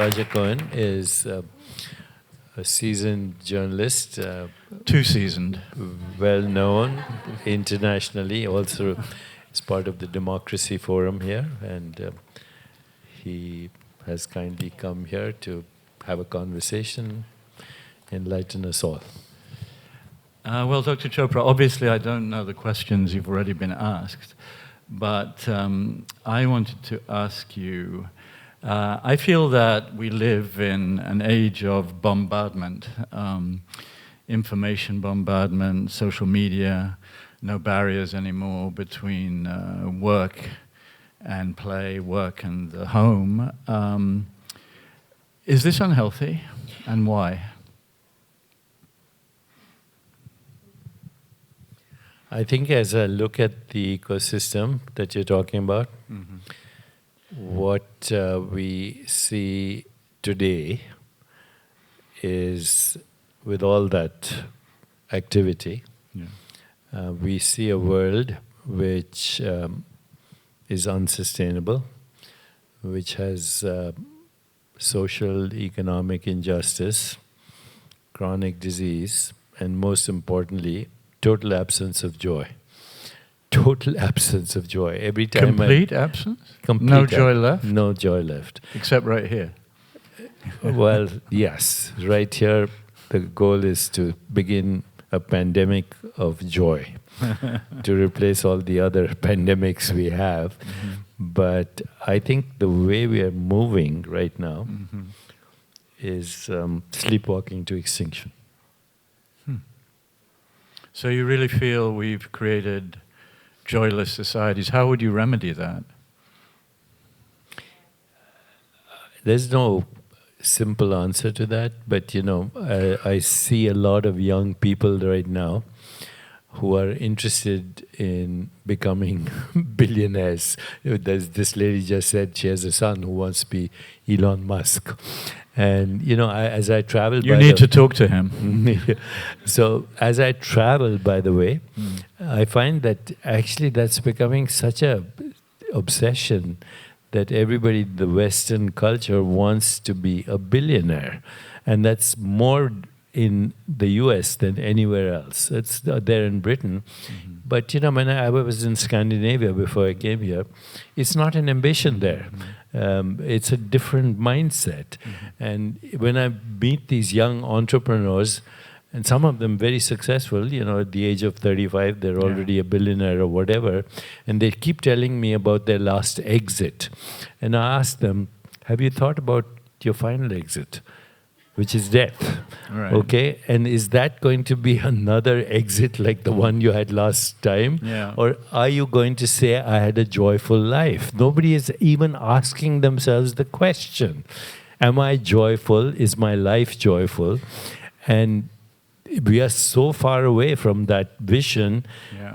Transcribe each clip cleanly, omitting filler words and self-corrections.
Roger Cohen is a seasoned journalist, Too seasoned. well known internationally, also is part of the Democracy Forum here, and he has kindly come here to have a conversation, enlighten us all. Well, Dr. Chopra, obviously I don't know the questions you've already been asked, but I wanted to ask you, I feel that we live in an age of bombardment, information bombardment, social media, no barriers anymore between work and play, work and the home. Is this unhealthy, and why? I think as I look at the ecosystem that you're talking about, what we see today is, with all that activity, we see a world which is unsustainable, which has social, economic injustice, chronic disease, and most importantly, total absence of joy. Total absence of joy. Every time Complete absence? Complete No joy left? No joy left. Except right here. Well, yes. Right here, the goal is to begin a pandemic of joy to replace all the other pandemics we have. But I think the way we are moving right now is sleepwalking to extinction. So you really feel we've created joyless societies. How would you remedy that? There's no simple answer to that, but I see a lot of young people right now who are interested in becoming billionaires. This lady just said she has a son who wants to be Elon Musk. And, as I travel... You need to talk to him. So, as I travel, by the way, I find that actually that's becoming such a obsession that everybody in the Western culture wants to be a billionaire. And that's more in the US than anywhere else. It's there in Britain. But, when I was in Scandinavia before I came here, it's not an ambition there. It's a different mindset. And when I meet these young entrepreneurs, and some of them very successful, at the age of 35, they're already a billionaire or whatever, and they keep telling me about their last exit. And I ask them, have you thought about your final exit? Which is death, okay? And is that going to be another exit like the one you had last time? Or are you going to say, I had a joyful life? Nobody is even asking themselves the question. Am I joyful? Is my life joyful? And we are so far away from that vision,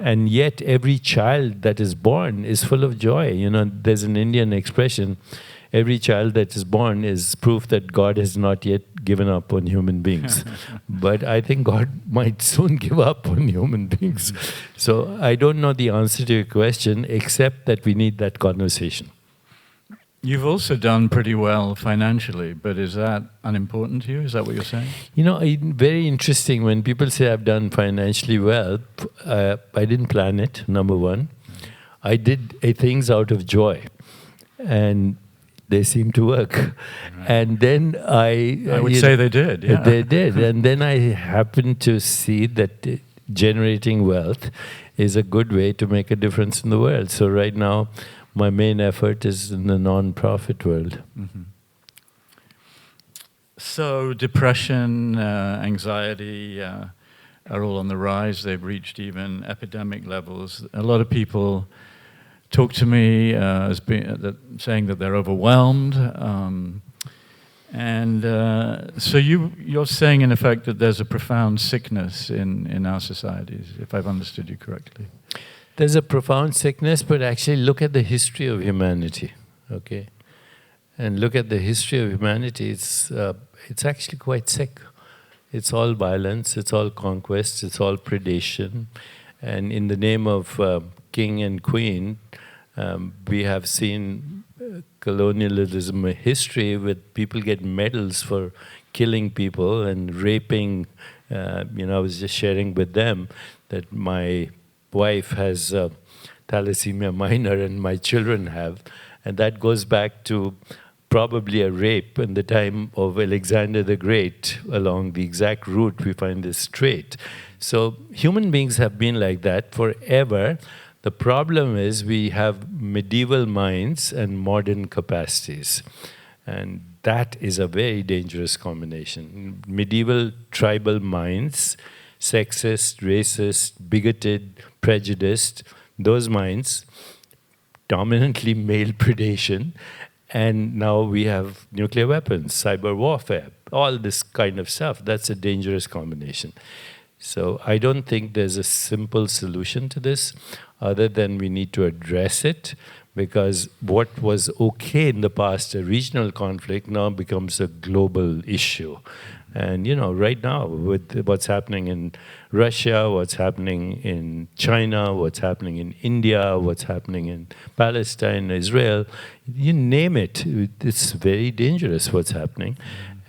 and yet every child that is born is full of joy. There's an Indian expression, every child that is born is proof that God has not yet given up on human beings. But I think God might soon give up on human beings. So I don't know the answer to your question, except that we need that conversation. You've also done pretty well financially, but is that unimportant to you? Is that what you're saying? Very interesting when people say I've done financially well. I didn't plan it, number one. I did things out of joy. And they seem to work. And then I would say they did, yeah. They did. And then I happened to see that generating wealth is a good way to make a difference in the world. So right now, my main effort is in the non-profit world. So depression, anxiety are all on the rise. They've reached even epidemic levels. A lot of people talk to me saying that they're overwhelmed. So you're saying, in effect, that there's a profound sickness in our societies, if I've understood you correctly. There's a profound sickness, but actually look at the history of humanity, okay? And look at the history of humanity, it's actually quite sick. It's all violence, it's all conquest, it's all predation. And in the name of king and queen, we have seen colonialism history with people get medals for killing people and raping. I was just sharing with them that my wife has thalassemia minor and my children have. And that goes back to probably a rape in the time of Alexander the Great. Along the exact route we find this trait. So human beings have been like that forever. The problem is we have medieval minds and modern capacities. And that is a very dangerous combination. Medieval tribal minds, sexist, racist, bigoted, prejudiced, those minds, dominantly male predation, and now we have nuclear weapons, cyber warfare, all this kind of stuff. That's a dangerous combination. So I don't think there's a simple solution to this, other than we need to address it, because what was okay in the past, a regional conflict, now becomes a global issue. And right now, with what's happening in Russia, what's happening in China, what's happening in India, what's happening in Palestine, Israel, you name it, it's very dangerous what's happening.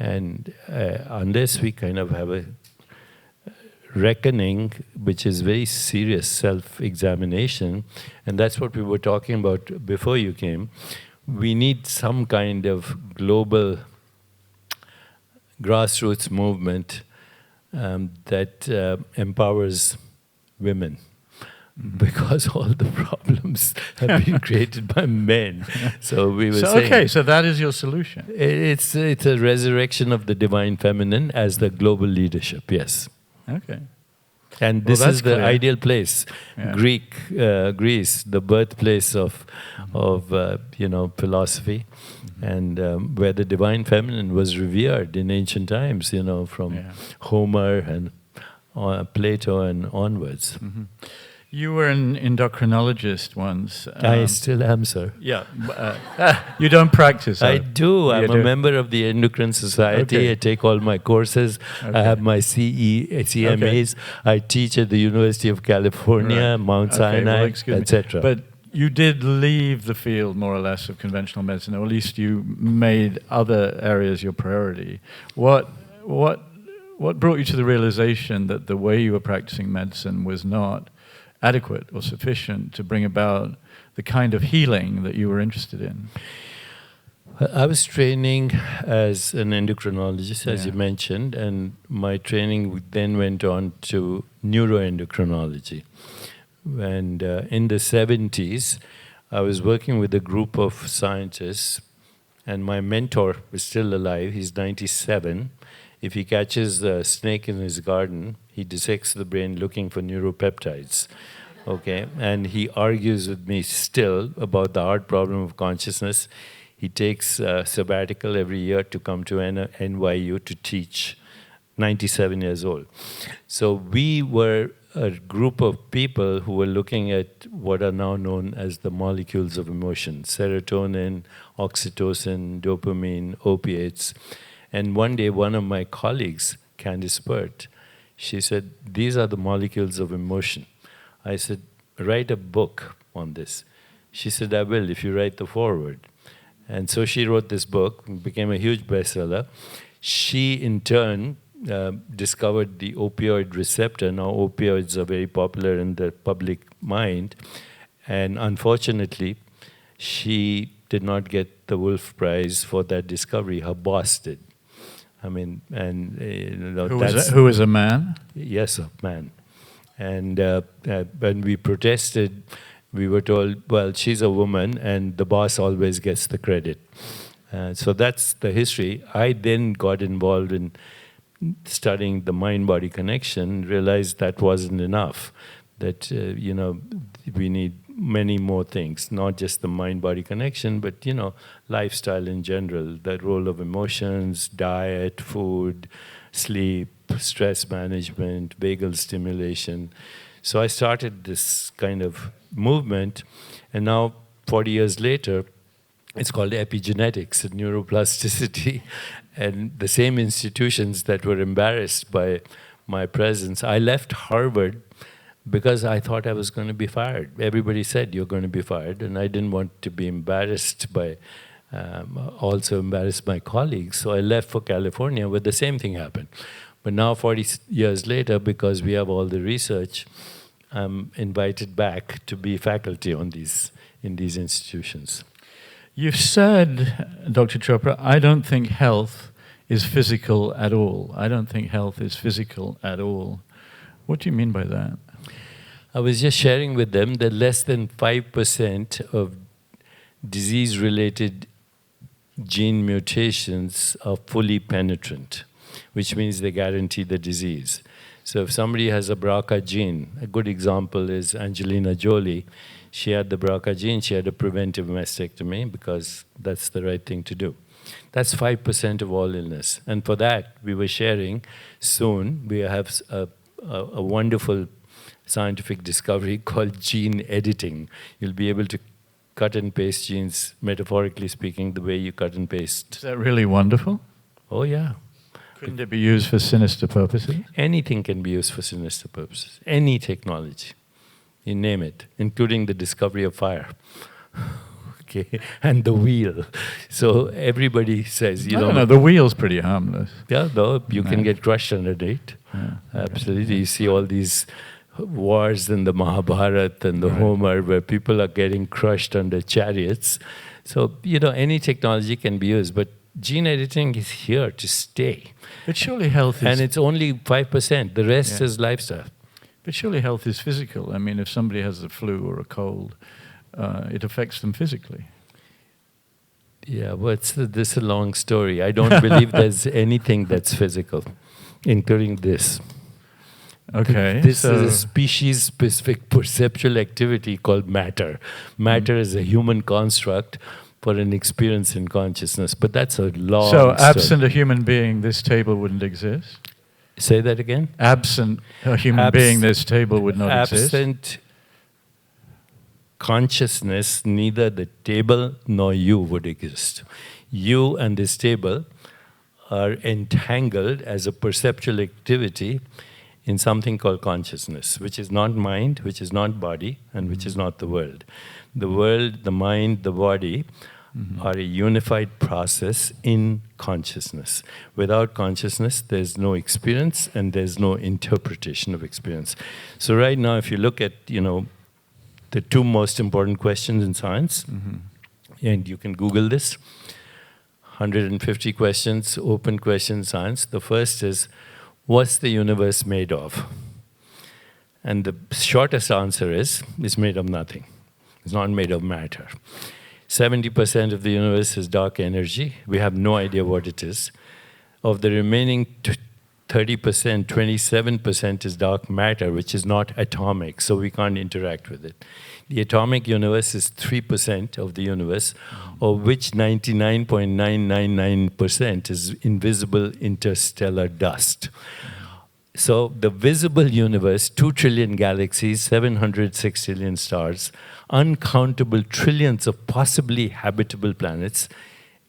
And unless we kind of have a reckoning, which is very serious self-examination, and that's what we were talking about before you came, we need some kind of global grassroots movement that empowers women, because all the problems have been created by men. So we were saying... Okay, so that is your solution. It's a resurrection of the divine feminine as the global leadership, yes. Okay. And this is the clear. Ideal place. Yeah. Greece, the birthplace of philosophy, and where the divine feminine was revered in ancient times, from Homer and Plato and onwards. Mm-hmm. You were an endocrinologist once. I still am, sir. Yeah. You don't practice. I do. I'm a member of the Endocrine Society. Okay. I take all my courses. Okay. I have my CMAs. Okay. I teach at the University of California, Mount Sinai, etc. But you did leave the field, more or less, of conventional medicine, or at least you made other areas your priority. What brought you to the realization that the way you were practicing medicine was not adequate or sufficient to bring about the kind of healing that you were interested in? I was training as an endocrinologist, as you mentioned, and my training then went on to neuroendocrinology. And in the 70s, I was working with a group of scientists, and my mentor was still alive. He's 97. If he catches a snake in his garden, he dissects the brain looking for neuropeptides. Okay, and he argues with me still about the hard problem of consciousness. He takes a sabbatical every year to come to NYU to teach, 97 years old. So we were a group of people who were looking at what are now known as the molecules of emotion: serotonin, oxytocin, dopamine, opiates. And one day, one of my colleagues, Candice Burt, she said, "These are the molecules of emotion." I said, "Write a book on this." She said, "I will, if you write the foreword." And so she wrote this book, became a huge bestseller. She, in turn, discovered the opioid receptor. Now, opioids are very popular in the public mind. And unfortunately, she did not get the Wolf Prize for that discovery. Her boss did. I mean, and who was a man? Yes, a man. And when we protested, we were told, well, she's a woman, and the boss always gets the credit. So that's the history. I then got involved in studying the mind-body connection, realized that wasn't enough, that, we need many more things, not just the mind-body connection, but, lifestyle in general, the role of emotions, diet, food, sleep, stress management, vagal stimulation. So I started this kind of movement, and now, 40 years later, it's called epigenetics and neuroplasticity, and the same institutions that were embarrassed by my presence. I left Harvard because I thought I was going to be fired. Everybody said you're going to be fired, and I didn't want to be embarrassed by, also embarrass my colleagues. So I left for California, where the same thing happened. But now, 40 years later, because we have all the research, I'm invited back to be faculty on in these institutions. You've said, Dr. Chopra, I don't think health is physical at all. I don't think health is physical at all. What do you mean by that? I was just sharing with them that less than 5% of disease-related gene mutations are fully penetrant, which means they guarantee the disease. So if somebody has a BRCA gene, a good example is Angelina Jolie. She had the BRCA gene, she had a preventive mastectomy because that's the right thing to do. That's 5% of all illness. And for that, we were sharing soon, we have a wonderful scientific discovery called gene editing. You'll be able to cut and paste genes, metaphorically speaking, the way you cut and paste. Is that really wonderful? Oh, yeah. Couldn't it be used for sinister purposes? Anything can be used for sinister purposes. Any technology. You name it, including the discovery of fire. Okay, and the wheel. So everybody says, you know, the wheel's pretty harmless. Yeah, though you can get crushed underneath. Yeah. Absolutely. You see all these wars in the Mahabharata and the Homer where people are getting crushed under chariots. So, you know, any technology can be used, but gene editing is here to stay. But surely health is... And it's only 5%. The rest is lifestyle. But surely health is physical. I mean, if somebody has the flu or a cold, it affects them physically. Yeah, well, this is a long story. I don't believe there's anything that's physical, including this. Okay. This is a species-specific perceptual activity called matter. Matter is a human construct for an experience in consciousness, but that's a long So story. Absent a human being, this table wouldn't exist? Say that again? Absent a human being, this table would not exist? Absent consciousness, neither the table nor you would exist. You and this table are entangled as a perceptual activity in something called consciousness, which is not mind, which is not body, and which is not the world. The world, the mind, the body are a unified process in consciousness. Without consciousness, there's no experience and there's no interpretation of experience. So right now, if you look at, you know, the two most important questions in science, and you can Google this, 150 questions, open question science. The first is, what's the universe made of? And the shortest answer is, it's made of nothing. It's not made of matter. 70% of the universe is dark energy. We have no idea what it is. Of the remaining 30%, 27% is dark matter, which is not atomic, so we can't interact with it. The atomic universe is 3% of the universe, of which 99.999% is invisible interstellar dust. So the visible universe, 2 trillion galaxies, 706 trillion stars, uncountable trillions of possibly habitable planets,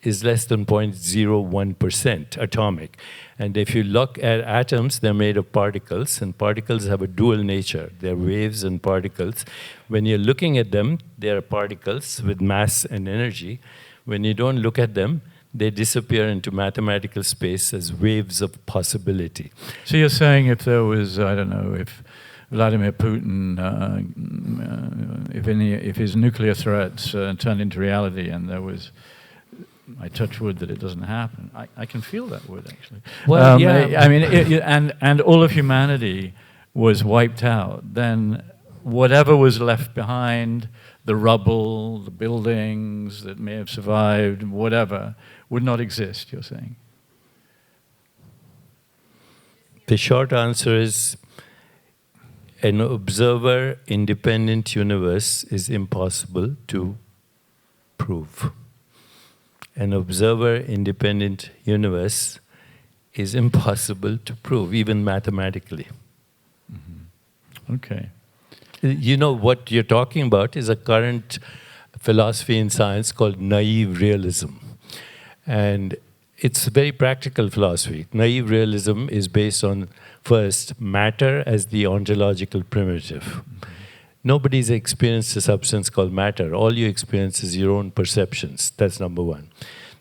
is less than 0.01% atomic. And if you look at atoms, they're made of particles, and particles have a dual nature. They're waves and particles. When you're looking at them, they're particles with mass and energy. When you don't look at them, they disappear into mathematical space as waves of possibility. So you're saying if there was, I don't know, if Vladimir Putin, if his nuclear threats turned into reality and there was, I touch wood that it doesn't happen, I can feel that wood actually. Well, yeah. I mean, and all of humanity was wiped out, then whatever was left behind, the rubble, the buildings that may have survived, whatever, would not exist, you're saying? The short answer is an observer-independent universe is impossible to prove. An observer-independent universe is impossible to prove, even mathematically. Okay. You know, what you're talking about is a current philosophy in science called naive realism. And it's very practical philosophy. Naive realism is based on, first, matter as the ontological primitive. Nobody's experienced a substance called matter. All you experience is your own perceptions. That's number one.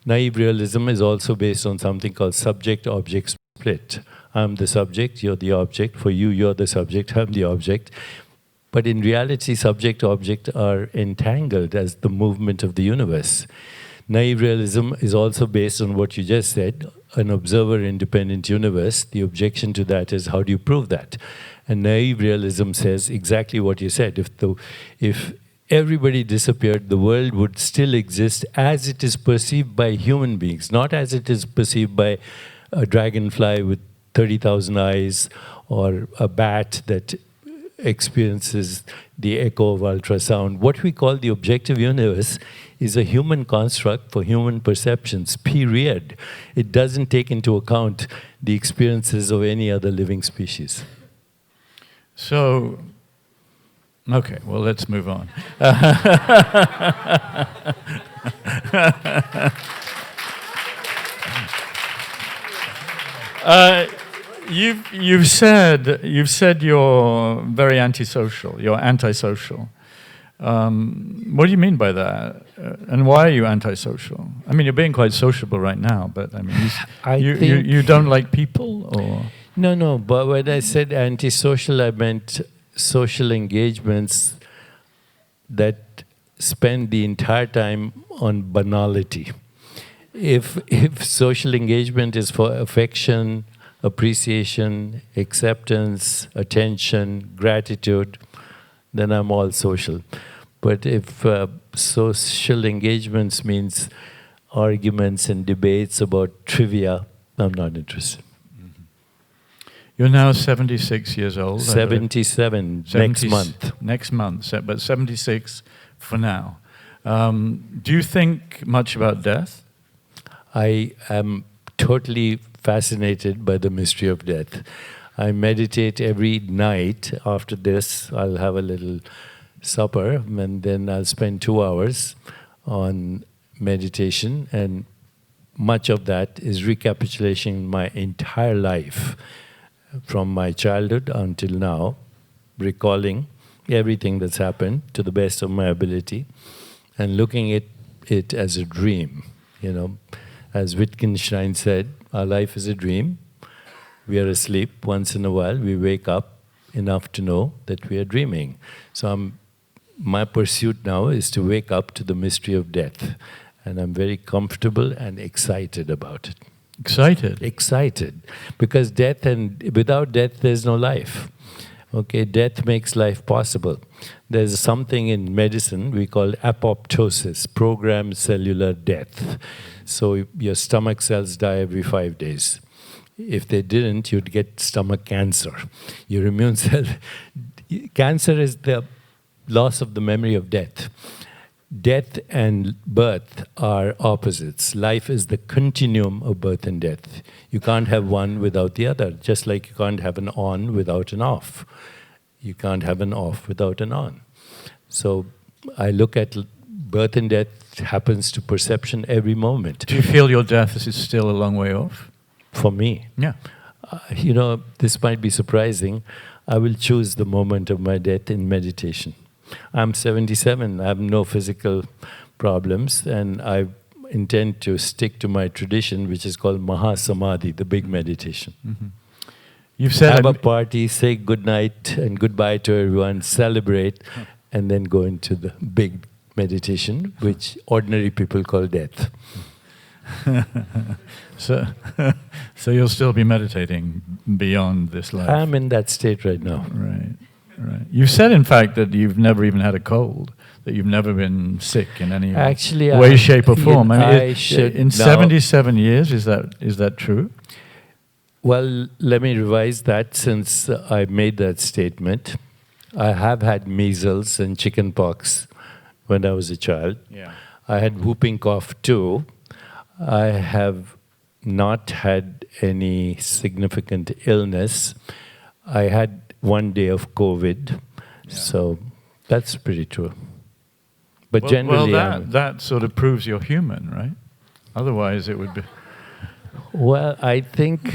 Naive realism is also based on something called subject-object split. I'm the subject, you're the object. For you, you're the subject, I'm the object. But in reality, subject-object are entangled as the movement of the universe. Naive realism is also based on what you just said, an observer-independent universe. The objection to that is, how do you prove that? And naive realism says exactly what you said. If everybody disappeared, the world would still exist as it is perceived by human beings, not as it is perceived by a dragonfly with 30,000 eyes or a bat that experiences the echo of ultrasound. What we call the objective universe is a human construct for human perceptions, period. It doesn't take into account the experiences of any other living species. So, okay, well, let's move on. You've said you're very antisocial. You're antisocial. What do you mean by that? And why are you antisocial? I mean, you're being quite sociable right now, but I mean, you don't like people, or? No. But when I said antisocial, I meant social engagements that spend the entire time on banality. If social engagement is for affection, appreciation, acceptance, attention, gratitude, then I'm all social. But if social engagements means arguments and debates about trivia, I'm not interested. You're now 76 years old. 77 next month. Next month, but 76 for now. Do you think much about death? I am totally fascinated by the mystery of death. I meditate every night. After this, I'll have a little supper, and then I'll spend 2 hours on meditation, and much of that is recapitulating my entire life, from my childhood until now, recalling everything that's happened to the best of my ability, and looking at it as a dream. You know, as Wittgenstein said, our life is a dream. We are asleep. Once in a while, we wake up enough to know that we are dreaming. So my pursuit now is to wake up to the mystery of death. And I'm very comfortable and excited about it. Excited? Excited. Because without death, there's no life. Okay, death makes life possible. There's something in medicine we call apoptosis, programmed cellular death. So your stomach cells die every 5 days. If they didn't, you'd get stomach cancer. Your immune cell... Cancer is the loss of the memory of death. Death and birth are opposites. Life is the continuum of birth and death. You can't have one without the other, just like you can't have an on without an off. You can't have an off without an on. So I look at birth and death happens to perception every moment. Do you feel your death is still a long way off? For me? Yeah. You know, this might be surprising. I will choose the moment of my death in meditation. I'm 77, I have no physical problems, and I intend to stick to my tradition, which is called Mahasamadhi, the big meditation. Mm-hmm. You've said have a party, say good night and goodbye to everyone, celebrate, and then go into the big meditation, which ordinary people call death. So you'll still be meditating beyond this life? I'm in that state right now. Right. You've said, in fact, that you've never even had a cold, that you've never been sick in any way, shape, or form. In 77 years, is that true? Well, let me revise that since I made that statement. I have had measles and chicken pox when I was a child. Yeah. I had whooping cough too. I have not had any significant illness. I had 1 day of COVID, so that's pretty true. But generally... Well, that sort of proves you're human, right? Otherwise it would be... Well, I think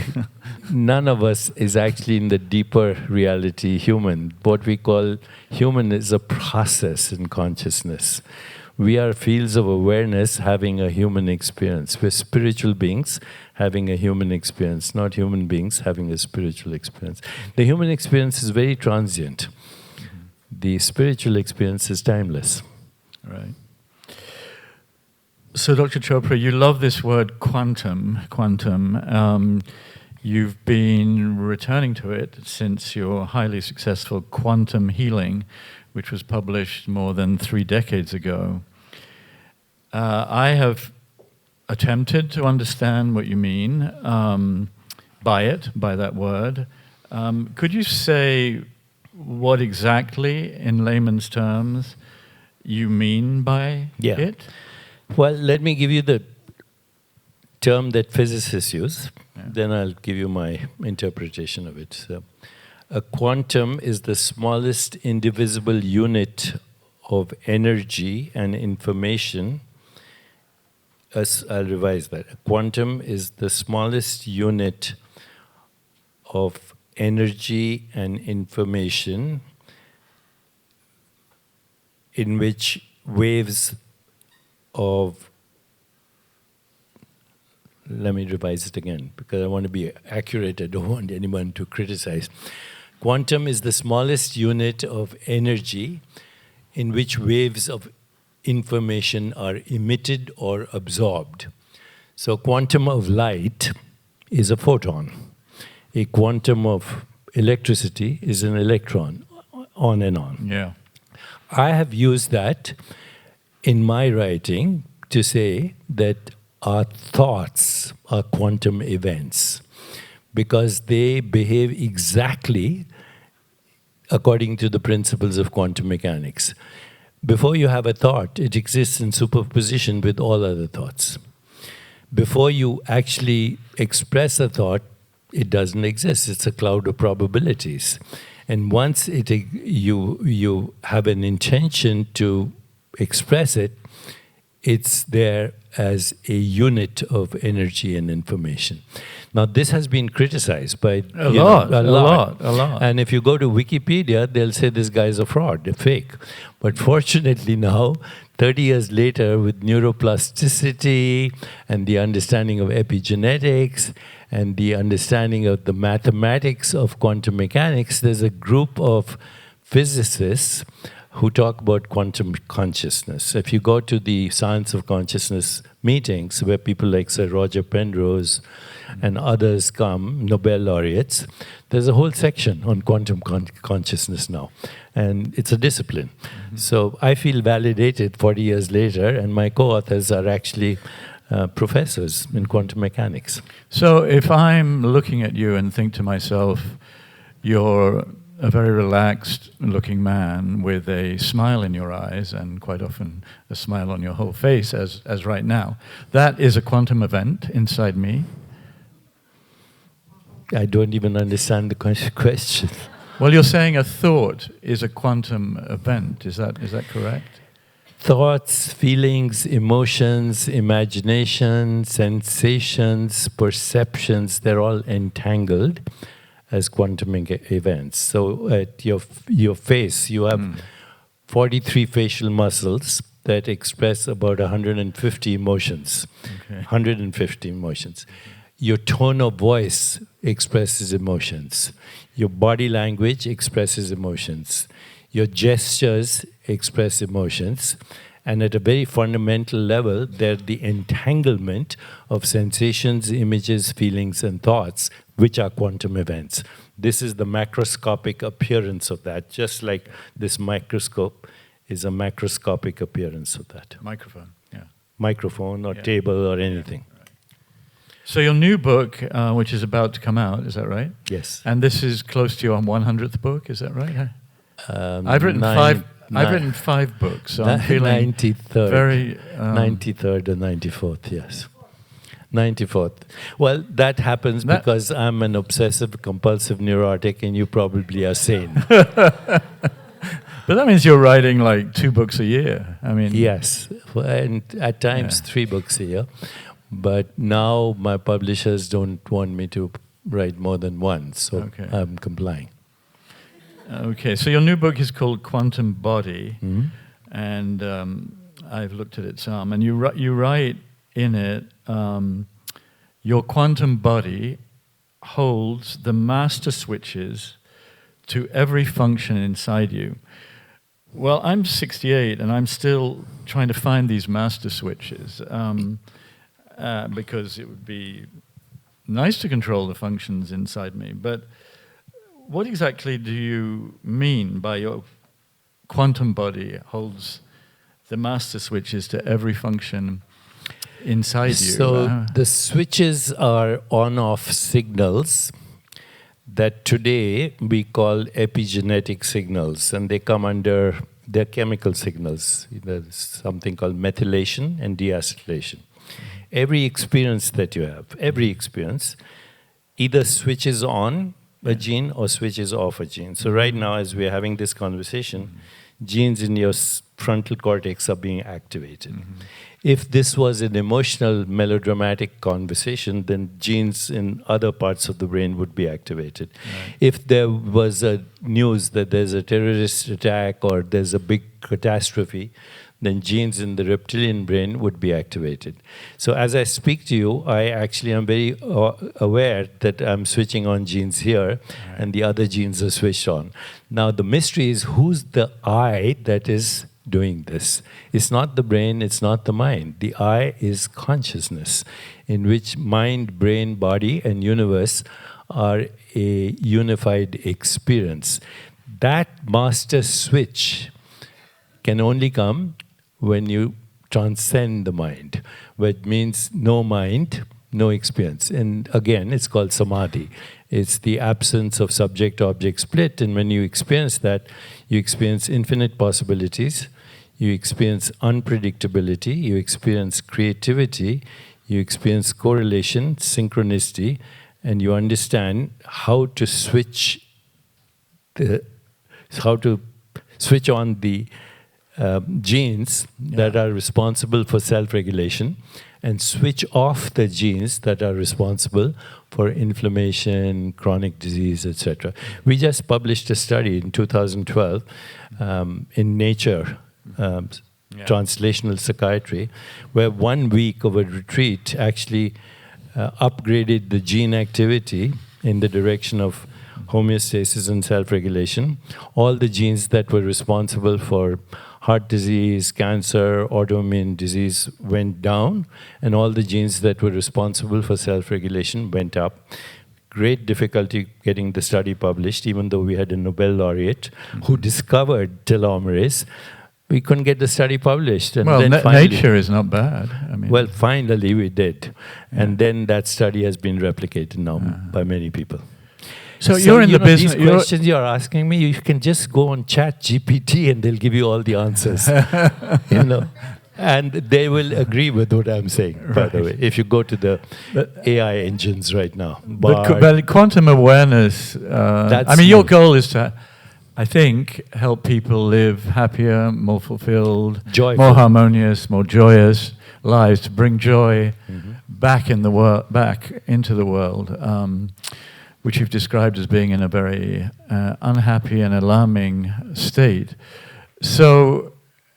none of us is actually in the deeper reality human. What we call human is a process in consciousness. We are fields of awareness having a human experience. We're spiritual beings having a human experience, not human beings having a spiritual experience. The human experience is very transient. The spiritual experience is timeless. Right. So, Dr. Chopra, you love this word quantum. You've been returning to it since your highly successful Quantum Healing, which was published more than 3 decades ago. I have attempted to understand what you mean by that word. Could you say what exactly, in layman's terms, you mean by it? Well, let me give you the term that physicists use. Yeah. Then I'll give you my interpretation of it. So, a quantum is the smallest indivisible unit of energy and information. I'll revise that. A quantum is the smallest unit of energy and information in which waves of, let me revise it again because I want to be accurate. I don't want anyone to criticize. Quantum is the smallest unit of energy in which waves of information are emitted or absorbed. So quantum of light is a photon. A quantum of electricity is an electron, on and on. Yeah. I have used that in my writing to say that our thoughts are quantum events because they behave exactly according to the principles of quantum mechanics. Before you have a thought, it exists in superposition with all other thoughts. Before you actually express a thought, it doesn't exist. It's a cloud of probabilities. And once you have an intention to express it, it's there as a unit of energy and information. Now, this has been criticized by a lot. And if you go to Wikipedia, they'll say this guy's a fraud, a fake. But fortunately now, 30 years later, with neuroplasticity and the understanding of epigenetics and the understanding of the mathematics of quantum mechanics, there's a group of physicists who talk about quantum consciousness. If you go to the science of consciousness meetings where people like Sir Roger Penrose and others come, Nobel laureates, there's a whole section on quantum consciousness now. And it's a discipline. Mm-hmm. So I feel validated 40 years later, and my co-authors are actually professors in quantum mechanics. So if I'm looking at you and think to myself, you're a very relaxed-looking man with a smile in your eyes and quite often a smile on your whole face, as right now. That is a quantum event inside me. I don't even understand the question. Well, you're saying a thought is a quantum event. Is that correct? Thoughts, feelings, emotions, imagination, sensations, perceptions, they're all entangled as quantum events. So at your face, you have 43 facial muscles that express about 150 emotions. Okay. 150 emotions. Your tone of voice expresses emotions. Your body language expresses emotions. Your gestures express emotions. And at a very fundamental level, they're the entanglement of sensations, images, feelings, and thoughts, which are quantum events. This is the macroscopic appearance of that, just like this microscope is a macroscopic appearance of that. Microphone, yeah. Microphone or table or anything. Yeah, right. So your new book, which is about to come out, is that right? Yes. And this is close to your 100th book, is that right? I've written five. I've written 5 books, so I'm feeling 93rd, very... 93rd or 94th, yes. 94th. Well, that happens because I'm an obsessive-compulsive neurotic and you probably are sane. But that means you're writing like 2 books a year. I mean... Yes, and at times 3 books a year. But now my publishers don't want me to write more than one, so I'm complying. Okay, so your new book is called Quantum Body, Mm-hmm. and I've looked at it some, and you write in it, your quantum body holds the master switches to every function inside you. Well, I'm 68, and I'm still trying to find these master switches, because it would be nice to control the functions inside me, but what exactly do you mean by your quantum body holds the master switches to every function inside you? So the switches are on-off signals that today we call epigenetic signals, and they come under, they're chemical signals. There's something called methylation and deacetylation. Every experience that you have, every experience, either switches on a gene or switches off a gene. So right now, as we're having this conversation, genes in your frontal cortex are being activated. If this was an emotional, melodramatic conversation, then genes in other parts of the brain would be activated. Right. If there was a news that there's a terrorist attack or there's a big catastrophe, then genes in the reptilian brain would be activated. So as I speak to you, I actually am very aware that I'm switching on genes here, and the other genes are switched on. Now the mystery is, who's the I that is doing this? It's not the brain, it's not the mind. The I is consciousness, in which mind, brain, body, and universe are a unified experience. That master switch can only come when you transcend the mind, which means no mind, no experience. And again, it's called samadhi. It's the absence of subject-object split, and when you experience that, you experience infinite possibilities, you experience unpredictability, you experience creativity, you experience correlation, synchronicity, and you understand how to switch on the genes that are responsible for self-regulation, and switch off the genes that are responsible for inflammation, chronic disease, etc. We just published a study in 2012 in Nature, Translational Psychiatry, where 1 week of a retreat actually upgraded the gene activity in the direction of homeostasis and self-regulation. All the genes that were responsible for heart disease, cancer, autoimmune disease went down, and all the genes that were responsible for self-regulation went up. Great difficulty getting the study published, even though we had a Nobel laureate who discovered telomerase. We couldn't get the study published. And well, then finally, Nature is not bad. I mean, well, finally we did. And then that study has been replicated now by many people. So you're in the business. These questions you're asking me, you can just go on ChatGPT and they'll give you all the answers. And they will agree with what I'm saying, by the way. If you go to the AI engines right now. But quantum awareness, your goal is to, I think, help people live happier, more fulfilled, joyful, more harmonious, more joyous lives, to bring joy back in the world, back into the world. Which you've described as being in a very unhappy and alarming state. So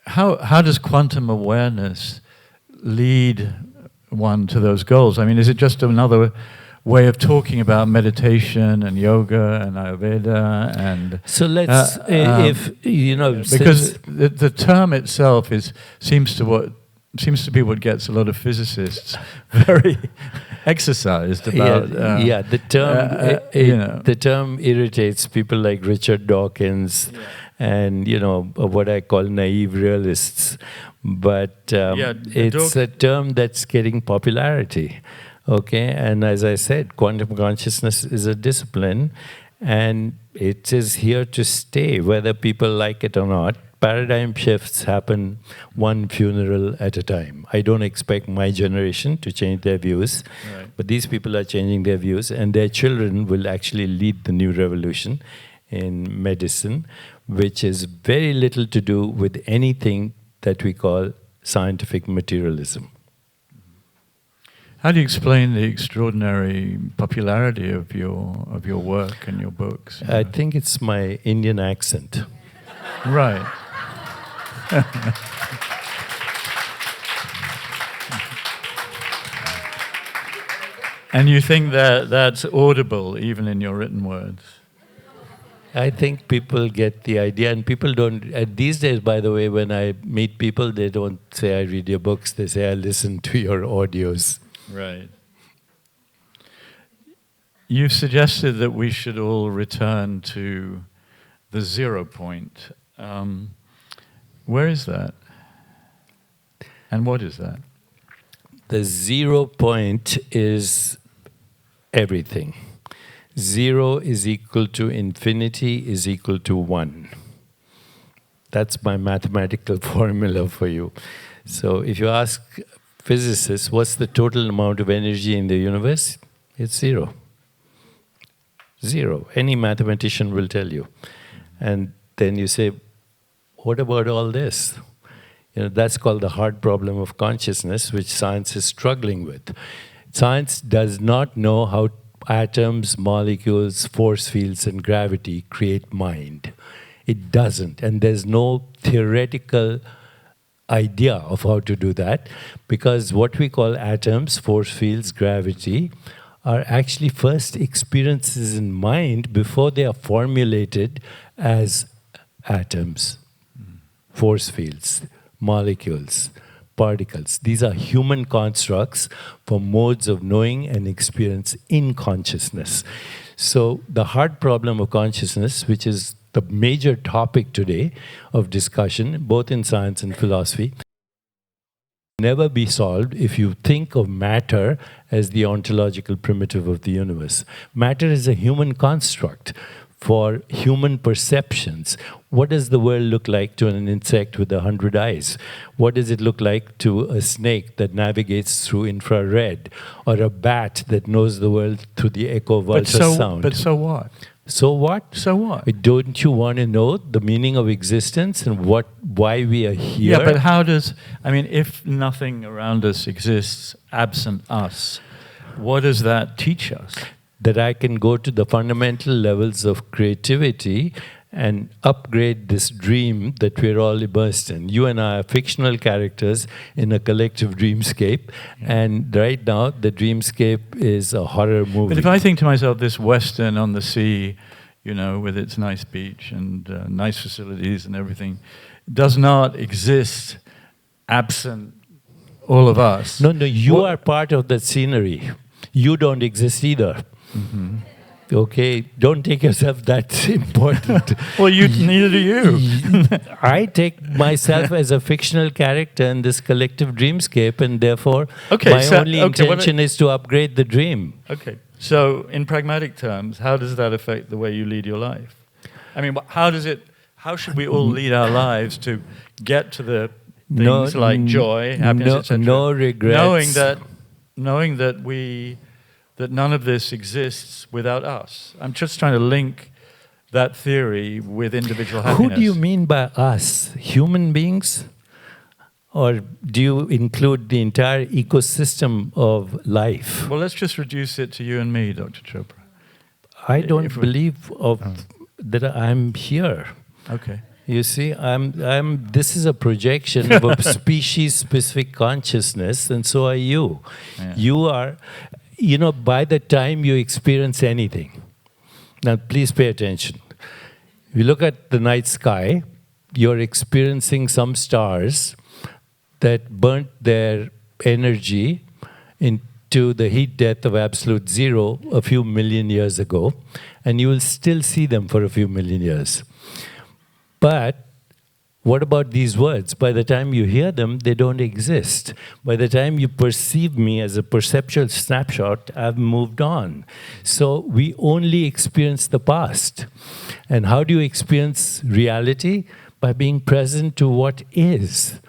how does quantum awareness lead one to those goals? I mean, is it just another way of talking about meditation and yoga and Ayurveda and... So let's, because the term itself seems to be what gets a lot of physicists very exercised about. The term irritates people like Richard Dawkins and what I call naive realists. But it's a term that's getting popularity. Okay, and as I said, quantum consciousness is a discipline, and it is here to stay, whether people like it or not. Paradigm shifts happen one funeral at a time. I don't expect my generation to change their views, but these people are changing their views, and their children will actually lead the new revolution in medicine, which is very little to do with anything that we call scientific materialism. How do you explain the extraordinary popularity of your work and your books? I think it's my Indian accent. Right. And you think that that's audible even in your written words? I think people get the idea, and people don't. These days, by the way, when I meet people, they don't say I read your books. They say I listen to your audios. Right. You've suggested that we should all return to the 0 point. Where is that? And what is that? The 0 point is everything. 0 is equal to infinity is equal to 1. That's my mathematical formula for you. So if you ask physicists, what's the total amount of energy in the universe? It's 0. 0. Any mathematician will tell you. And then you say, what about all this? That's called the hard problem of consciousness, which science is struggling with. Science does not know how atoms, molecules, force fields, and gravity create mind. It doesn't. And there's no theoretical idea of how to do that, because what we call atoms, force fields, gravity, are actually first experiences in mind before they are formulated as atoms, force fields, molecules, particles. These are human constructs for modes of knowing and experience in consciousness. So the hard problem of consciousness, which is the major topic today of discussion, both in science and philosophy, never be solved if you think of matter as the ontological primitive of the universe. Matter is a human construct for human perceptions. What does the world look like to an insect with 100 eyes? What does it look like to a snake that navigates through infrared, or a bat that knows the world through the echo of ultrasound? But so what? So what? So what? Don't you want to know the meaning of existence and why we are here? Yeah, but how does, if nothing around us exists absent us, what does that teach us? That I can go to the fundamental levels of creativity and upgrade this dream that we're all immersed in. You and I are fictional characters in a collective dreamscape, and right now the dreamscape is a horror movie. But if I think to myself, this Western on the sea, with its nice beach and nice facilities and everything, does not exist absent all of us. No, you are part of that scenery. You don't exist either. Mm-hmm. Okay, don't take yourself that important. Well, neither do you. I take myself as a fictional character in this collective dreamscape, and therefore my only intention is to upgrade the dream. Okay, so in pragmatic terms, how does that affect the way you lead your life? How should we all lead our lives to get to the things like joy, happiness, etc.? No regrets. Knowing that none of this exists without us. I'm just trying to link that theory with individual happiness. Who do you mean by us? Human beings? Or do you include the entire ecosystem of life? Well, let's just reduce it to you and me, Dr. Chopra. I don't believe that I'm here. Okay. You see, this is a projection of a species-specific consciousness, and so are you. Yeah. You are... by the time you experience anything, now please pay attention. If you look at the night sky, you're experiencing some stars that burnt their energy into the heat death of absolute zero a few million years ago, and you will still see them for a few million years. But what about these words? By the time you hear them, they don't exist. By the time you perceive me as a perceptual snapshot, I've moved on. So we only experience the past. And how do you experience reality? By being present to what is.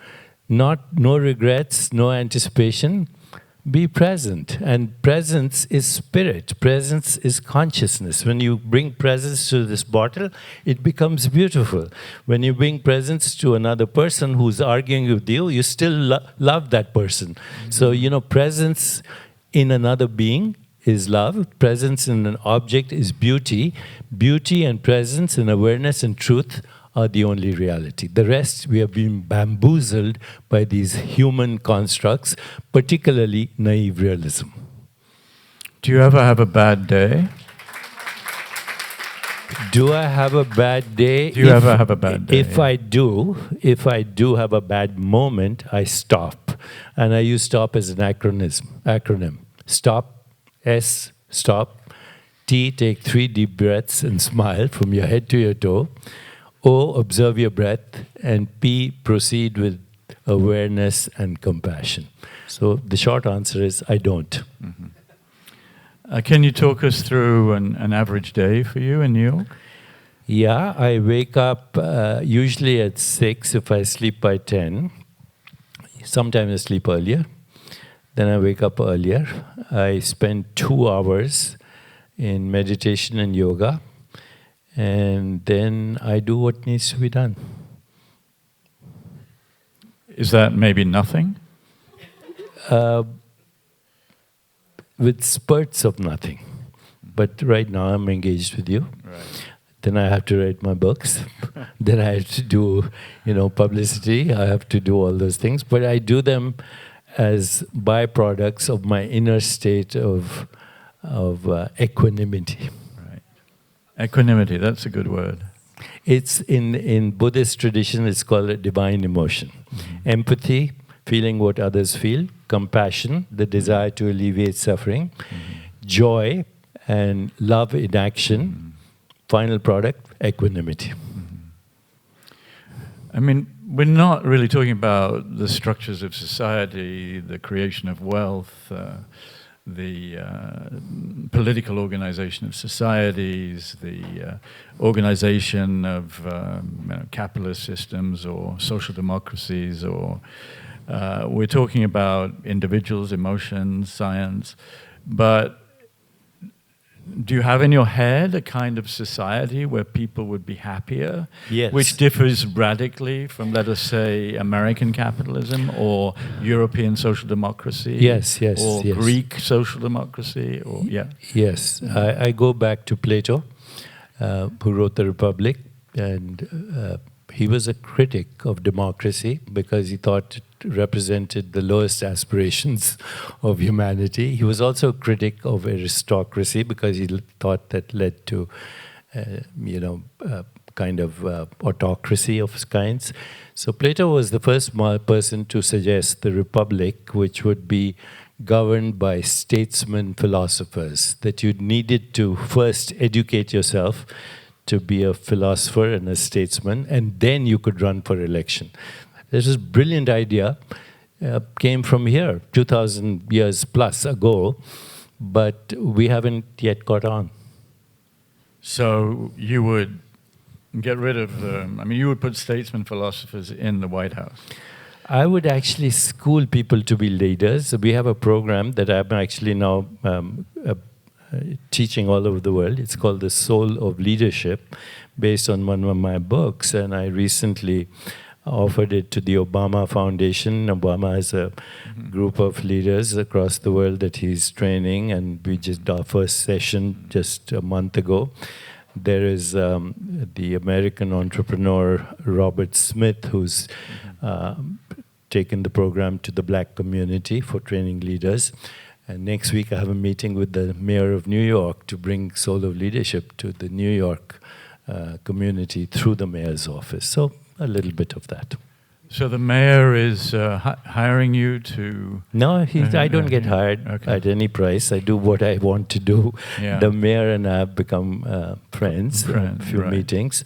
No regrets, no anticipation. Be present. And presence is spirit. Presence is consciousness. When you bring presence to this bottle, it becomes beautiful. When you bring presence to another person who's arguing with you, you still love that person. Mm-hmm. So, presence in another being is love. Presence in an object is beauty. Beauty and presence and awareness and truth are the only reality. The rest, we have been bamboozled by these human constructs, particularly naive realism. Do you ever have a bad day? Do I have a bad day? Do you ever have a bad day? If I do have a bad moment, I stop. And I use stop as an acronym. Stop, S, stop. T, take 3 deep breaths and smile from your head to your toe. O, observe your breath. And P, proceed with awareness and compassion. So the short answer is I don't. Mm-hmm. Can you talk us through an average day for you in New York? Yeah, I wake up usually at 6 if I sleep by 10. Sometimes I sleep earlier. Then I wake up earlier. I spend 2 hours in meditation and yoga. And then I do what needs to be done. Is that maybe nothing? With spurts of nothing. But right now I'm engaged with you. Right. Then I have to write my books. Then I have to do, publicity. I have to do all those things. But I do them as byproducts of my inner state of equanimity. Right. Equanimity, that's a good word. It's in Buddhist tradition, it's called a divine emotion. Mm-hmm. Empathy, feeling what others feel. Compassion, the desire to alleviate suffering. Mm-hmm. Joy and love in action. Mm-hmm. Final product, equanimity. Mm-hmm. I mean, we're not really talking about the structures of society, the creation of wealth, the political organization of societies, the organization of capitalist systems or social democracies, or we're talking about individuals, emotions, science. But do you have in your head a kind of society where people would be happier? Yes. Which differs radically from, let us say, American capitalism or European social democracy? Yes. Or Greek social democracy? Or Yes. I go back to Plato, who wrote the Republic, and he was a critic of democracy because he thought it represented the lowest aspirations of humanity. He was also a critic of aristocracy because he thought that led to, kind of autocracy of kinds. So Plato was the first person to suggest the Republic, which would be governed by statesmen, philosophers, that you needed to first educate yourself to be a philosopher and a statesman, and then you could run for election. This is a brilliant idea, came from here 2,000 years plus ago, but we haven't yet got on. So you would get rid of you would put statesmen, philosophers in the White House. I would actually school people to be leaders. We have a program that I'm actually now teaching all over the world. It's called The Soul of Leadership, based on one of my books, and I recently offered it to the Obama Foundation. Obama has a group of leaders across the world that he's training, and we just did our first session just a month ago. There is the American entrepreneur Robert Smith, who's taken the program to the black community for training leaders. And next week I have a meeting with the mayor of New York to bring Soul of Leadership to the New York community through the mayor's office. So a little bit of that. So the mayor is hiring you to... No, I don't get hired at any price. I do what I want to do. Yeah. The mayor and I have become friends, a few meetings.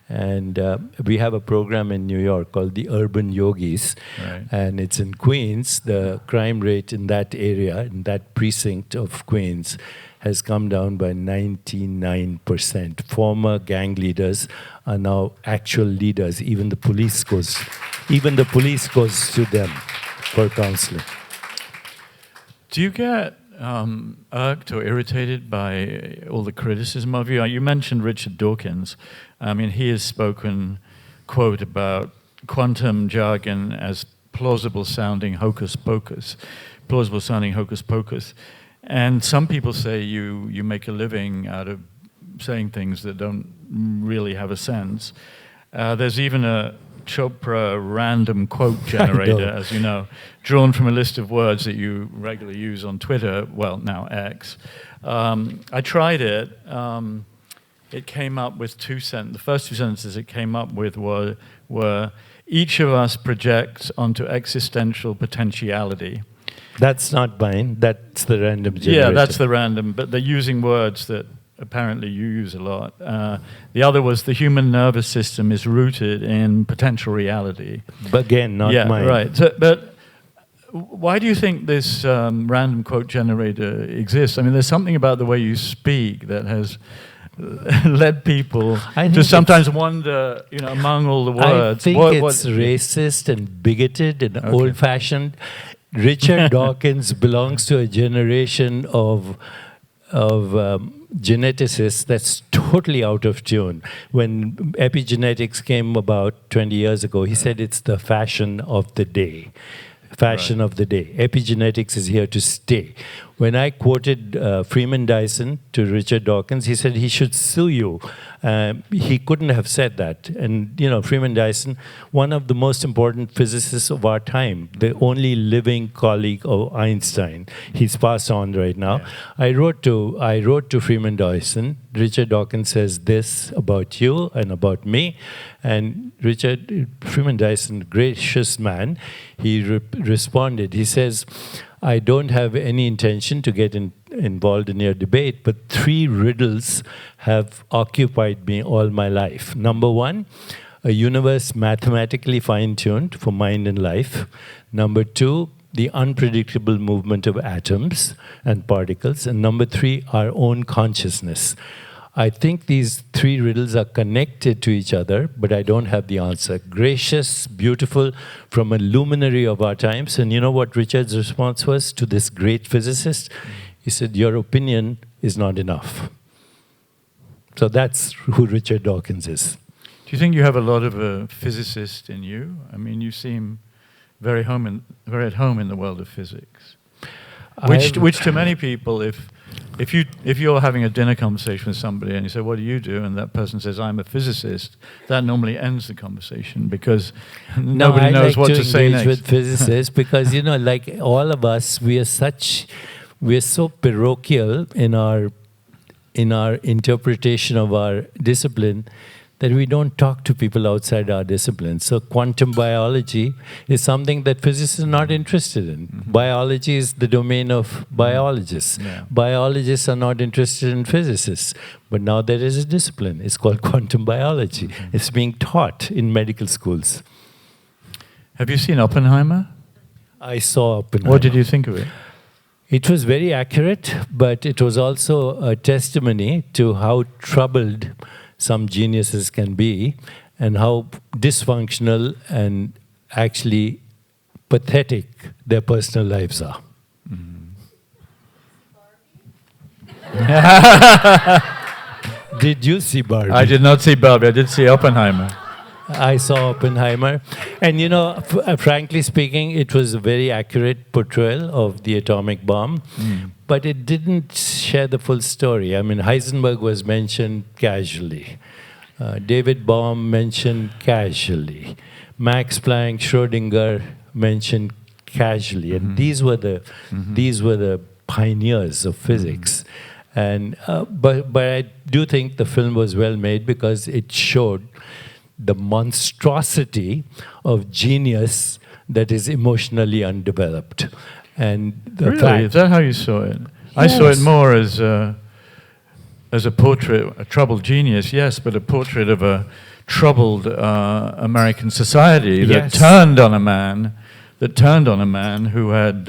And we have a program in New York called the Urban Yogis. Right. And it's in Queens. The crime rate in that area, in that precinct of Queens, has come down by 99%. Former gang leaders are now actual leaders. Even the police goes to them for counseling. Do you get irked or irritated by all the criticism of you? You mentioned Richard Dawkins. I mean, he has spoken, quote, about quantum jargon as plausible sounding hocus pocus. And some people say you make a living out of saying things that don't really have a sense. There's even a Chopra random quote generator, as you know, drawn from a list of words that you regularly use on Twitter, well, now X. I tried it. It came up with the first two sentences it came up with were each of us projects onto existential potentiality. That's not mine. That's the random generator. Yeah, that's the random, but they're using words that apparently you use a lot. The other was the human nervous system is rooted in potential reality. But again, not mine. Yeah, right. So, but why do you think this random quote generator exists? I mean, there's something about the way you speak that has led people to sometimes wonder, among all the words. I think it's racist and bigoted and old-fashioned. Richard Dawkins belongs to a generation of geneticists that's totally out of tune. When epigenetics came about 20 years ago, he said it's the fashion of the day. Of the day. Epigenetics is here to stay. When I quoted Freeman Dyson to Richard Dawkins, he said he should sue you. He couldn't have said that. And, Freeman Dyson, one of the most important physicists of our time, the only living colleague of Einstein. He's passed on right now. Yeah. I wrote to Freeman Dyson. Richard Dawkins says this about you and about me. And Freeman Dyson, gracious man, he responded. He says, I don't have any intention to get involved in your debate, but 3 riddles have occupied me all my life. Number 1, a universe mathematically fine-tuned for mind and life. Number 2, the unpredictable movement of atoms and particles. And number 3, our own consciousness. I think these 3 riddles are connected to each other, but I don't have the answer. Gracious, beautiful, from a luminary of our times. And you know what Richard's response was to this great physicist? He said, your opinion is not enough. So that's who Richard Dawkins is. Do you think you have a lot of a physicist in you? I mean, you seem very at home in the world of physics. Which to many people, if you're having a dinner conversation with somebody and you say, what do you do? And that person says, I'm a physicist, that normally ends the conversation because nobody knows what to say next. I like to engage with physicists because, like all of us, we are so parochial in our interpretation of our discipline that we don't talk to people outside our discipline. So quantum biology is something that physicists are not interested in. Mm-hmm. Biology is the domain of biologists. Yeah. Biologists are not interested in physicists. But now there is a discipline. It's called quantum biology. Mm-hmm. It's being taught in medical schools. Have you seen Oppenheimer? I saw Oppenheimer. What did you think of it? It was very accurate, but it was also a testimony to how troubled some geniuses can be, and how dysfunctional and actually pathetic their personal lives are. Mm-hmm. Did you see Barbie? I did not see Barbie. I did see Oppenheimer. I saw Oppenheimer. And frankly speaking, it was a very accurate portrayal of the atomic bomb. Mm. But it didn't share the full story. I mean, Heisenberg was mentioned casually. David Bohm mentioned casually. Max Planck, Schrödinger mentioned casually. And these were the pioneers of physics. And but I do think the film was well made because it showed the monstrosity of genius that is emotionally undeveloped. And the really? Is that how you saw it? Yes. I saw it more as a portrait, a troubled genius, yes, but a portrait of a troubled American society that turned on a man who had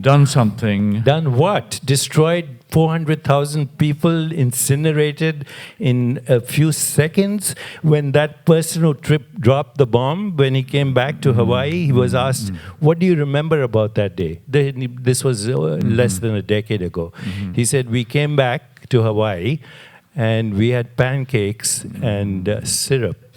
done something. Done what? Destroyed 400,000 people, incinerated in a few seconds. When that person who dropped the bomb, when he came back to Hawaii, he was asked, what do you remember about that day? This was less than a decade ago. He said, we came back to Hawaii and we had pancakes and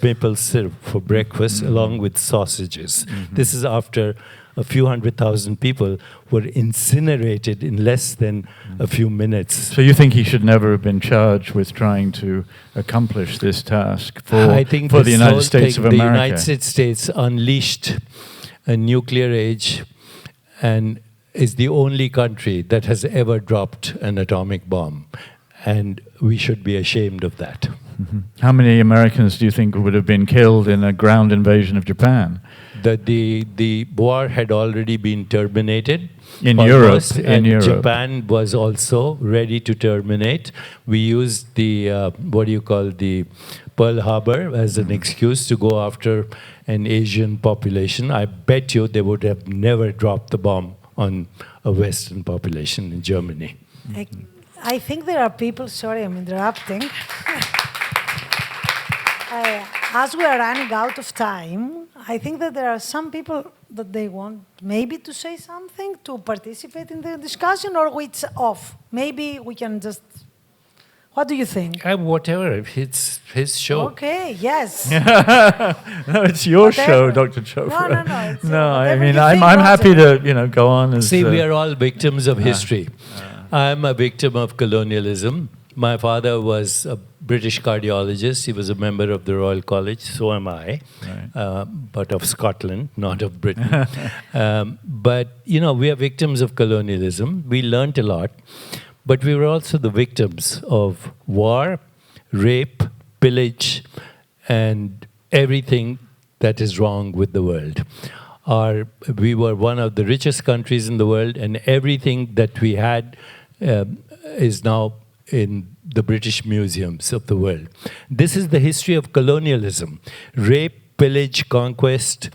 maple syrup for breakfast, along with sausages. This is after a few 100,000 people were incinerated in less than a few minutes. So you think he should never have been charged with trying to accomplish this task for the United States of America? The United States unleashed a nuclear age and is the only country that has ever dropped an atomic bomb. And we should be ashamed of that. How many Americans do you think would have been killed in a ground invasion of Japan? The war had already been terminated in almost, Europe. And Japan was also ready to terminate. We used the the Pearl Harbor as an excuse to go after an Asian population. I bet you they would have never dropped the bomb on a Western population in Germany. I think there are people. Sorry, I'm interrupting. As we are running out of time, I think that there are some people that they want maybe to say something, to participate in the discussion, or it's off. Maybe we can just... What do you think? Whatever, it's his show. Okay, yes. No, it's your show, Dr. Chopra. No. No, I mean, I'm happy to go on as... See, we are all victims of history. I'm a victim of colonialism. My father was a British cardiologist. He was a member of the Royal College. So am I, right. But of Scotland, not of Britain. But, we are victims of colonialism. We learnt a lot. But we were also the victims of war, rape, pillage, and everything that is wrong with the world. We were one of the richest countries in the world, and everything that we had is now in the British museums of the world. This is the history of colonialism. Rape, pillage, conquest,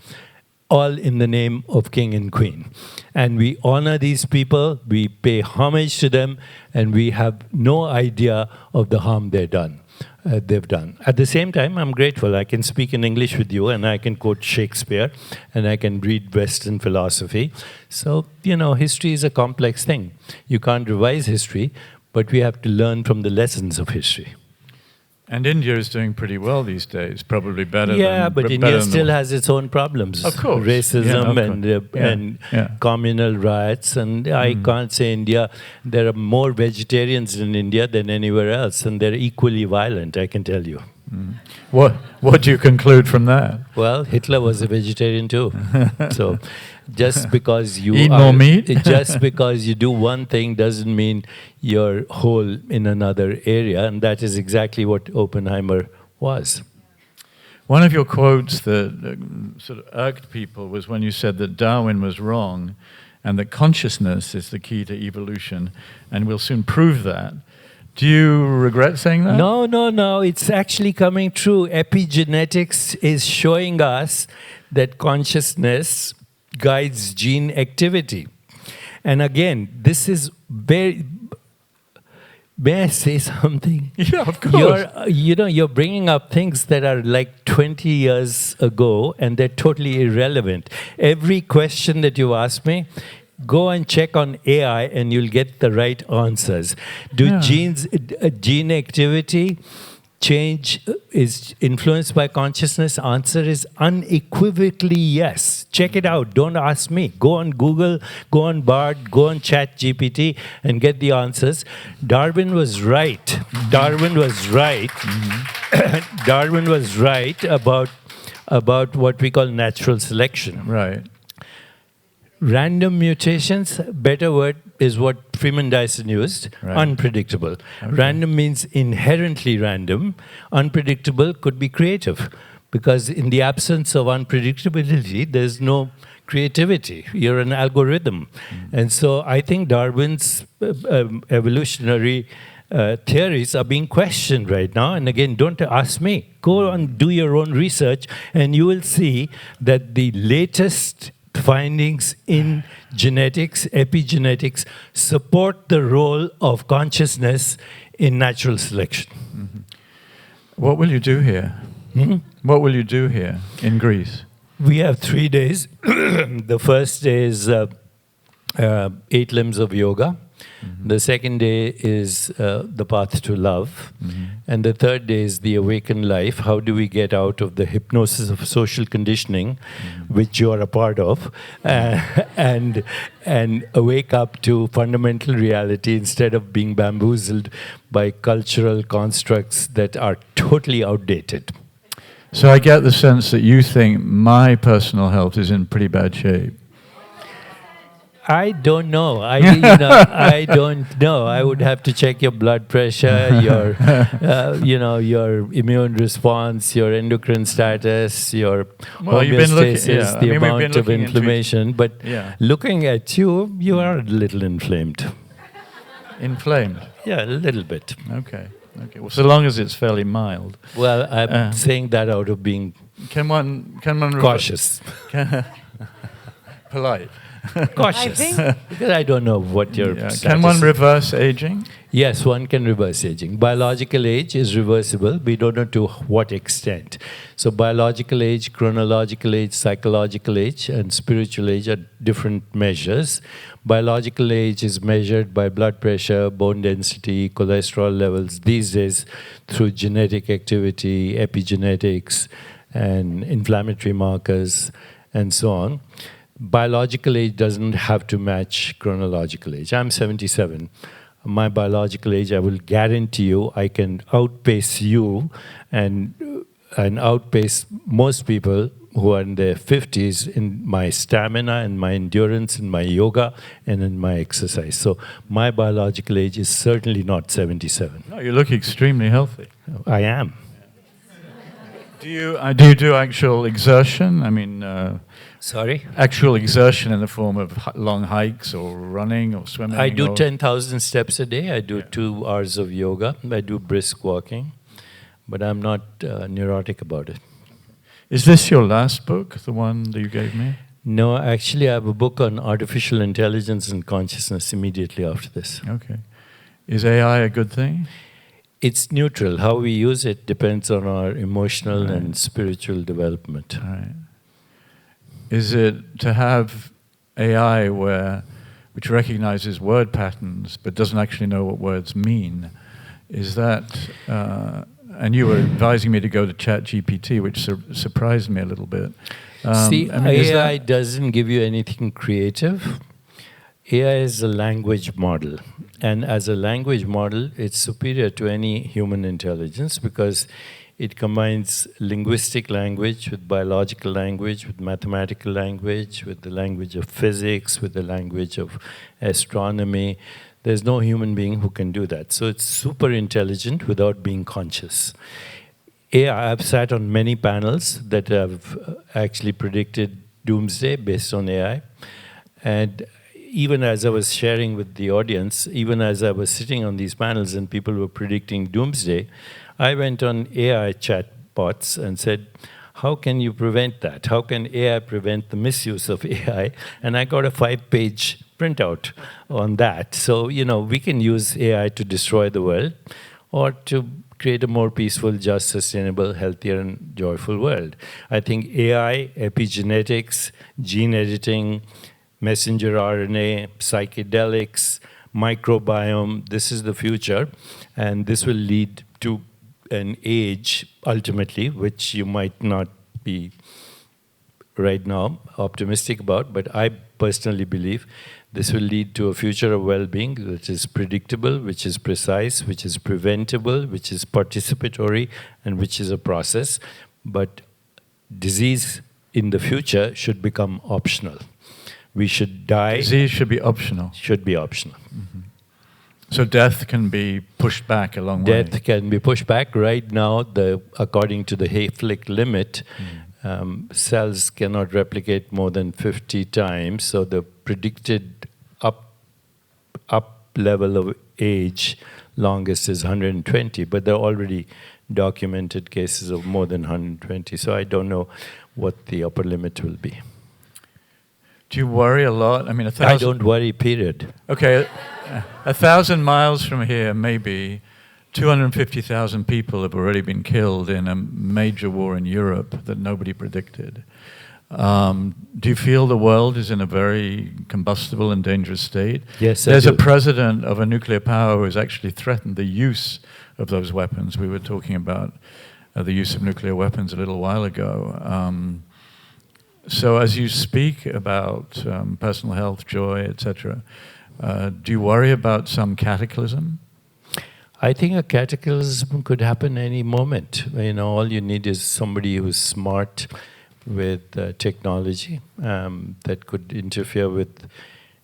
all in the name of king and queen. And we honor these people, we pay homage to them, and we have no idea of the harm they've done. At the same time, I'm grateful. I can speak in English with you, and I can quote Shakespeare, and I can read Western philosophy. So, history is a complex thing. You can't revise history, but we have to learn from the lessons of history. And India is doing pretty well these days, probably better than... Yeah, but India still has its own problems. Of course. Racism and communal riots. And I can't say India... There are more vegetarians in India than anywhere else, and they're equally violent, I can tell you. What do you conclude from that? Well, Hitler was a vegetarian too. So just because you eat more meat? Just because you do one thing doesn't mean you're whole in another area, and that is exactly what Oppenheimer was. One of your quotes that sort of irked people was when you said that Darwin was wrong and that consciousness is the key to evolution, and we'll soon prove that. Do you regret saying that? No. It's actually coming true. Epigenetics is showing us that consciousness guides gene activity. And again, this is very... May I say something? Yeah, of course. You're bringing up things that are like 20 years ago, and they're totally irrelevant. Every question that you ask me, go and check on AI and you'll get the right answers. Gene activity change is influenced by consciousness? Answer is unequivocally yes. Check it out. Don't ask me. Go on Google, go on Bard, go on ChatGPT and get the answers. Darwin was right. Darwin was right. Darwin was right about what we call natural selection. Right. Random mutations, better word is what Freeman Dyson used, unpredictable. Okay. Random means inherently random. Unpredictable could be creative, because in the absence of unpredictability, there's no creativity. You're an algorithm. And so I think Darwin's evolutionary theories are being questioned right now. And again, don't ask me. Go and do your own research, and you will see that the latest findings in genetics, epigenetics, support the role of consciousness in natural selection. What will you do here? What will you do here in Greece? We have 3 days. The first day is 8 limbs of yoga. The second day is the path to love. And the third day is the awakened life. How do we get out of the hypnosis of social conditioning, which you are a part of, and awake up to fundamental reality instead of being bamboozled by cultural constructs that are totally outdated. So I get the sense that you think my personal health is in pretty bad shape. I don't know. I don't know. I would have to check your blood pressure, your, your immune response, your endocrine status, your homeostasis, the amount of inflammation. But looking at you, you are a little inflamed. Inflamed? Yeah, a little bit. Okay. Well, so long as it's fairly mild. Well, I'm saying that out of being cautious. Polite. Cautious. Because I don't know what your Can one reverse aging? Yes, one can reverse aging. Biological age is reversible. We don't know to what extent. So biological age, chronological age, psychological age, and spiritual age are different measures. Biological age is measured by blood pressure, bone density, cholesterol levels, these days through genetic activity, epigenetics, and inflammatory markers, and so on. Biological age doesn't have to match chronological age. I'm 77. My biological age, I will guarantee you, I can outpace you and outpace most people who are in their 50s in my stamina and my endurance, in my yoga, and in my exercise. So my biological age is certainly not 77. No, you look extremely healthy. I am. Do you do actual exertion? I mean, sorry? Actual exertion in the form of long hikes or running or swimming? I do 10,000 steps a day. I do 2 hours of yoga. I do brisk walking. But I'm not neurotic about it. Is this your last book, the one that you gave me? No, actually I have a book on artificial intelligence and consciousness immediately after this. Okay. Is AI a good thing? It's neutral. How we use it depends on our emotional and spiritual development. Right. Is it to have AI which recognizes word patterns but doesn't actually know what words mean? Is that, and you were advising me to go to ChatGPT, which surprised me a little bit. AI doesn't give you anything creative. AI is a language model. And as a language model, it's superior to any human intelligence because it combines linguistic language with biological language, with mathematical language, with the language of physics, with the language of astronomy. There's no human being who can do that. So it's super intelligent without being conscious. AI, I've sat on many panels that have actually predicted doomsday based on AI. And even as I was sharing with the audience, even as I was sitting on these panels and people were predicting doomsday, I went on AI chatbots and said, how can you prevent that? How can AI prevent the misuse of AI? And I got a 5-page printout on that. So, we can use AI to destroy the world or to create a more peaceful, just, sustainable, healthier, and joyful world. I think AI, epigenetics, gene editing, messenger RNA, psychedelics, microbiome, this is the future. And this will lead to an age, ultimately, which you might not be right now optimistic about, but I personally believe this will lead to a future of well-being that is predictable, which is precise, which is preventable, which is participatory, and which is a process. But disease in the future should become optional. We should die. Disease should be optional. Should be optional. Mm-hmm. So death can be pushed back a long way. Death can be pushed back. Right now, according to the Hayflick limit, cells cannot replicate more than 50 times. So the predicted up level of age longest is 120, but there are already documented cases of more than 120. So I don't know what the upper limit will be. Do you worry a lot? I mean, I don't worry, period. Okay, 1,000 miles from here, maybe 250,000 people have already been killed in a major war in Europe that nobody predicted. Do you feel the world is in a very combustible and dangerous state? Yes, I There's do. a president of a nuclear power who has actually threatened the use of those weapons. We were talking about the use of nuclear weapons a little while ago. So as you speak about personal health, joy, etc., do you worry about some cataclysm? I think a cataclysm could happen any moment. You know, all you need is somebody who's smart with technology that could interfere with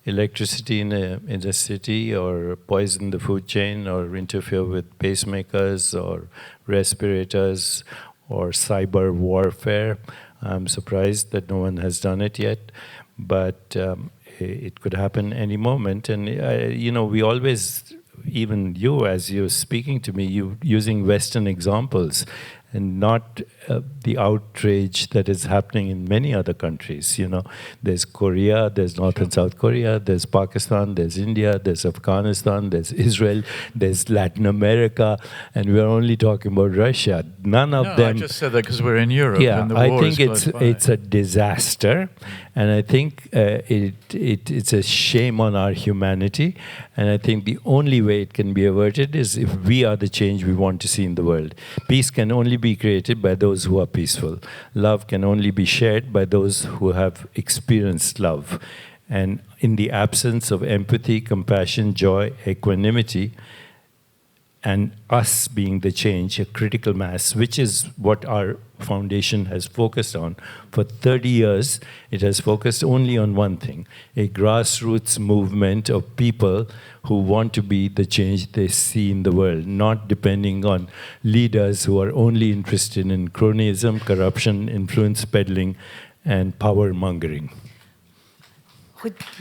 electricity in a city, or poison the food chain, or interfere with pacemakers or respirators, or cyber warfare. I'm surprised that no one has done it yet, but it could happen any moment. And you know, we always, even you, as you're speaking to me, you using Western examples and not the outrage that is happening in many other countries. You know, there's Korea, there's North and South Korea, there's Pakistan, there's India, there's Afghanistan, there's Israel, there's Latin America, and we're only talking about Russia. None of them. I just said that because we're in Europe. Yeah, and the I war think is it's a disaster, and I think it's a shame on our humanity. And I think the only way it can be averted is if we are the change we want to see in the world. Peace can only be created by those who are peaceful. Love can only be shared by those who have experienced love. And in the absence of empathy, compassion, joy, equanimity, and us being the change, a critical mass, which is what our foundation has focused on. For 30 years, it has focused only on one thing, a grassroots movement of people who want to be the change they see in the world, not depending on leaders who are only interested in cronyism, corruption, influence peddling, and power mongering.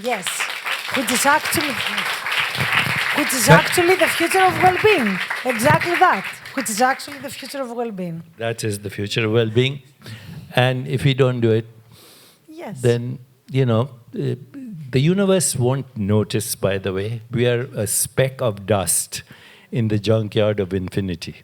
Yes, which is actually the future of well-being. Exactly that, which is actually the future of well-being. That is the future of well-being. And if we don't do it, yes, then, you know, the universe won't notice, by the way. We are a speck of dust in the junkyard of infinity.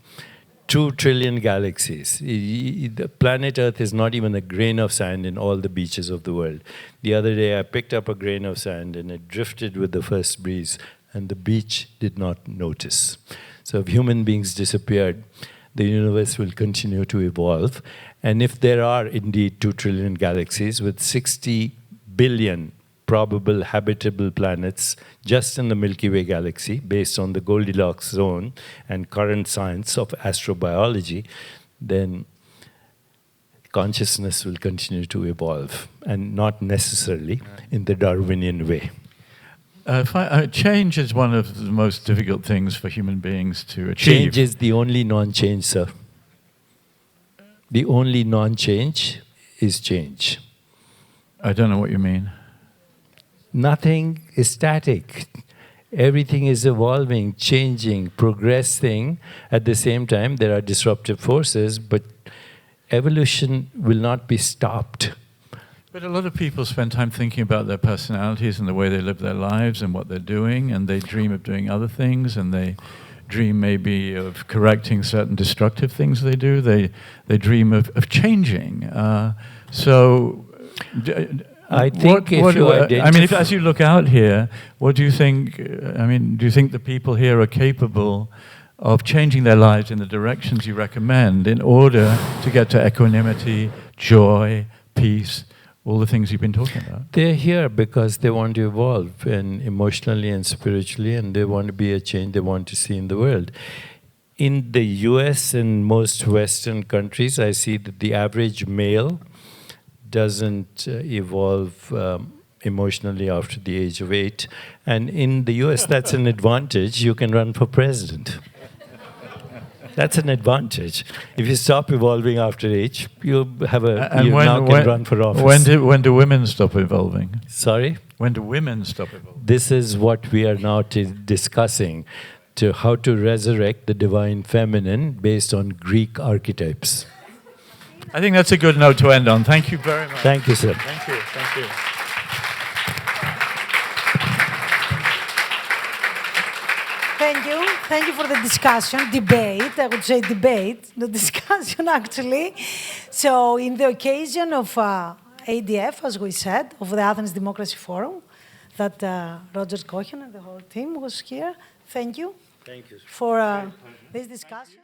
2 trillion galaxies. The planet Earth is not even a grain of sand in all the beaches of the world. The other day I picked up a grain of sand and it drifted with the first breeze, and the beach did not notice. So if human beings disappeared, the universe will continue to evolve. And if there are indeed 2 trillion galaxies with 60 billion probable habitable planets just in the Milky Way galaxy, based on the Goldilocks zone and current science of astrobiology, then consciousness will continue to evolve, and not necessarily in the Darwinian way. Change is one of the most difficult things for human beings to achieve. Change is the only non-change, sir. The only non-change is change. I don't know what you mean. Nothing is static. Everything is evolving, changing, progressing. At the same time, there are disruptive forces, but evolution will not be stopped. But a lot of people spend time thinking about their personalities and the way they live their lives and what they're doing, and they dream of doing other things, and they dream maybe of correcting certain destructive things they do. They dream of changing. I think as you look out here, what do you think? Do you think the people here are capable of changing their lives in the directions you recommend in order to get to equanimity, joy, peace, all the things you've been talking about? They're here because they want to evolve, and emotionally and spiritually, and they want to be a change they want to see in the world. In the US and most Western countries, I see that the average male doesn't evolve emotionally after the age of 8. And in the US, that's an advantage. You can run for president. That's an advantage. If you stop evolving after age, you now can run for office. When do women stop evolving? Sorry? When do women stop evolving? This is what we are now discussing, to how to resurrect the divine feminine based on Greek archetypes. I think that's a good note to end on. Thank you very much. Thank you, sir. Thank you. Thank you. Thank you. Thank you for the discussion, debate. I would say debate, the discussion actually. So, in the occasion of ADF, as we said, of the Athens Democracy Forum, that Roger Cohen and the whole team was here. Thank you. Thank you for this discussion.